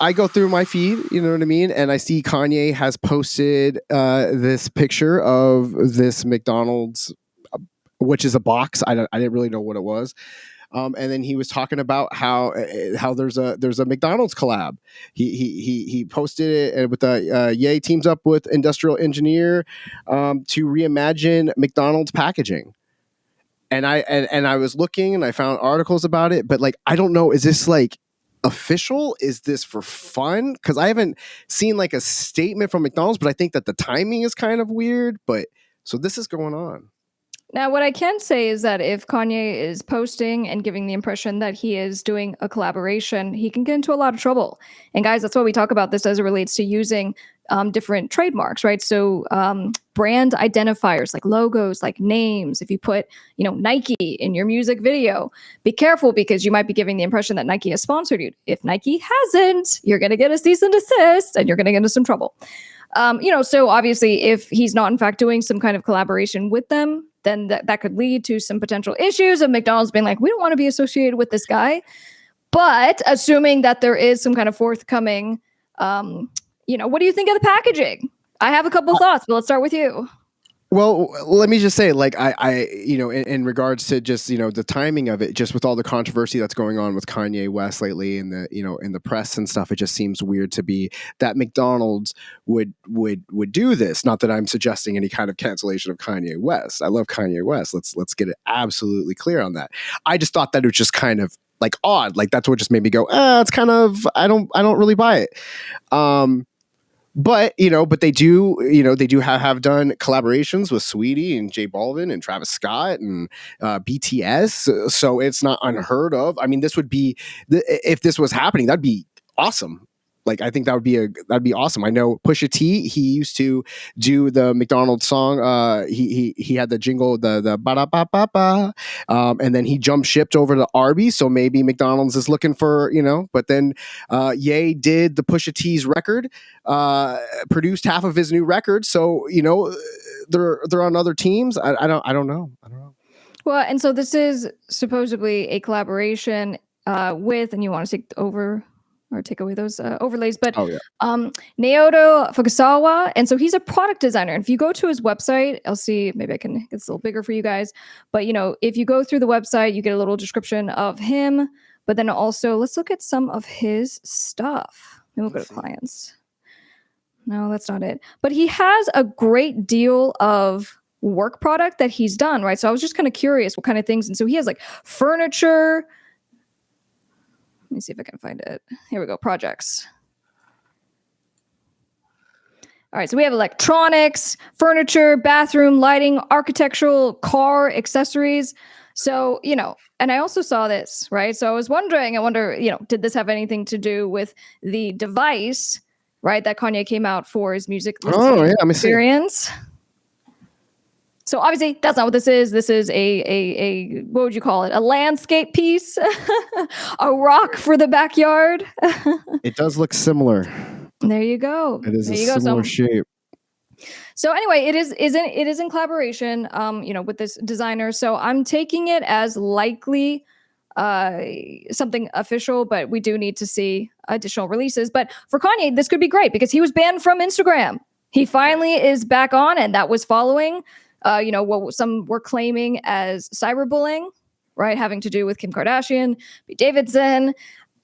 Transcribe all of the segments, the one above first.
I go through my feed, you know what I mean, and I see Kanye has posted this picture of this McDonald's, which is a box. I didn't really know what it was. And then he was talking about how there's a McDonald's collab. He posted it with the Ye teams up with industrial engineer to reimagine McDonald's packaging. And I was looking and I found articles about it, but like I don't know, is this like official? Is this for fun? Because I haven't seen like a statement from McDonald's, but I think that the timing is kind of weird. But so this is going on. Now, what I can say is that if Kanye is posting and giving the impression that he is doing a collaboration, he can get into a lot of trouble. And guys, that's why we talk about this as it relates to using different trademarks, right? So brand identifiers like logos, like names. If you put, Nike in your music video, be careful because you might be giving the impression that Nike has sponsored you. If Nike hasn't, you're going to get a cease and desist and you're going to get into some trouble. So obviously if he's not in fact doing some kind of collaboration with them, then that could lead to some potential issues of McDonald's being like, we don't want to be associated with this guy. But assuming that there is some kind of forthcoming, what do you think of the packaging? I have a couple thoughts, but let's start with you. Well, let me just say, like, in regards to just, the timing of it, just with all the controversy that's going on with Kanye West lately in the press and stuff, it just seems weird to be that McDonald's would do this. Not that I'm suggesting any kind of cancellation of Kanye West. I love Kanye West. Let's get it absolutely clear on that. I just thought that it was just kind of like odd. Like that's what just made me go, it's kind of, I don't really buy it. But they do, have done collaborations with Sweetie and J Balvin and Travis Scott and BTS. So it's not unheard of. I mean, this would be if this was happening, that'd be awesome. Like I think that'd be awesome. I know Pusha T. He used to do the McDonald's song. He had the jingle, the ba da ba ba ba, and then he jumped shipped over to Arby's. So maybe McDonald's is looking for But then Ye did the Pusha T's record, produced half of his new record. So they're on other teams. I don't know. Well, and so this is supposedly a collaboration with, and you want to take over or take away those overlays, but Naoto Fukasawa. And so he's a product designer. And if you go to his website, I'll see, maybe I can get this a little bigger for you guys. But, if you go through the website, you get a little description of him. But then also, let's look at some of his stuff. Maybe we'll go to clients. No, that's not it. But he has a great deal of work product that he's done, right? So I was just kind of curious what kind of things. And so he has like furniture. Let me see if I can find it. Here we go. Projects. All right. So we have electronics, furniture, bathroom, lighting, architectural, car, accessories. So, and I also saw this, right? So I was wondering, did this have anything to do with the device, right, that Kanye came out for his music experience? So obviously that's not what this is. This is a what would you call it? A landscape piece, a rock for the backyard. It does look similar. There you go. It is a similar shape. So anyway, it is in collaboration, with this designer. So I'm taking it as likely something official, but we do need to see additional releases. But for Kanye, this could be great because he was banned from Instagram. He finally is back on, and that was following what some were claiming as cyberbullying, right? Having to do with Kim Kardashian, Pete Davidson.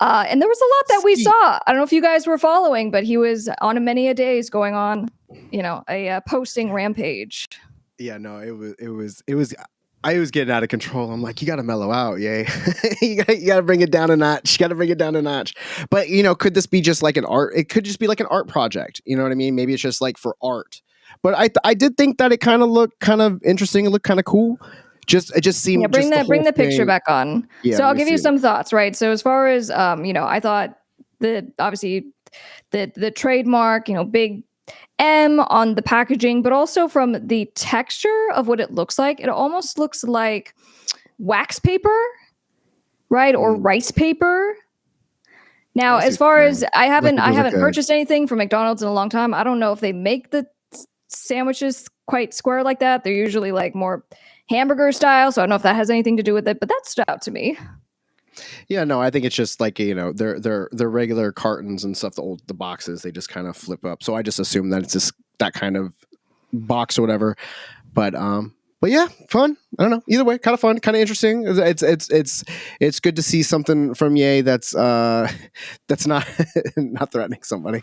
And there was a lot that we saw. I don't know if you guys were following, but he was on many a days going on, a posting rampage. Yeah, no, it was. I was getting out of control. I'm like, you got to mellow out, yay. you got to bring it down a notch. But, could this be just like an art? It could just be like an art project. You know what I mean? Maybe it's just like for art. But I did think that it kind of looked kind of interesting. It looked kind of cool. It just seemed. Yeah, bring the picture back on. Yeah, so I'll give you some thoughts, right? So as far as I thought obviously the trademark, big M on the packaging, but also from the texture of what it looks like, it almost looks like wax paper, right? Or rice paper. Now, as far as I haven't purchased anything from McDonald's in a long time. I don't know if they make the sandwiches quite square like that. They're usually like more hamburger style. So I don't know if that has anything to do with it, but that stood out to me. Yeah, no, I think it's just like, they're regular cartons and stuff. The boxes, they just kind of flip up. So I just assume that it's just that kind of box or whatever. But yeah, fun. I don't know. Either way, kind of fun, kind of interesting. It's good to see something from Ye that's that's not not threatening somebody.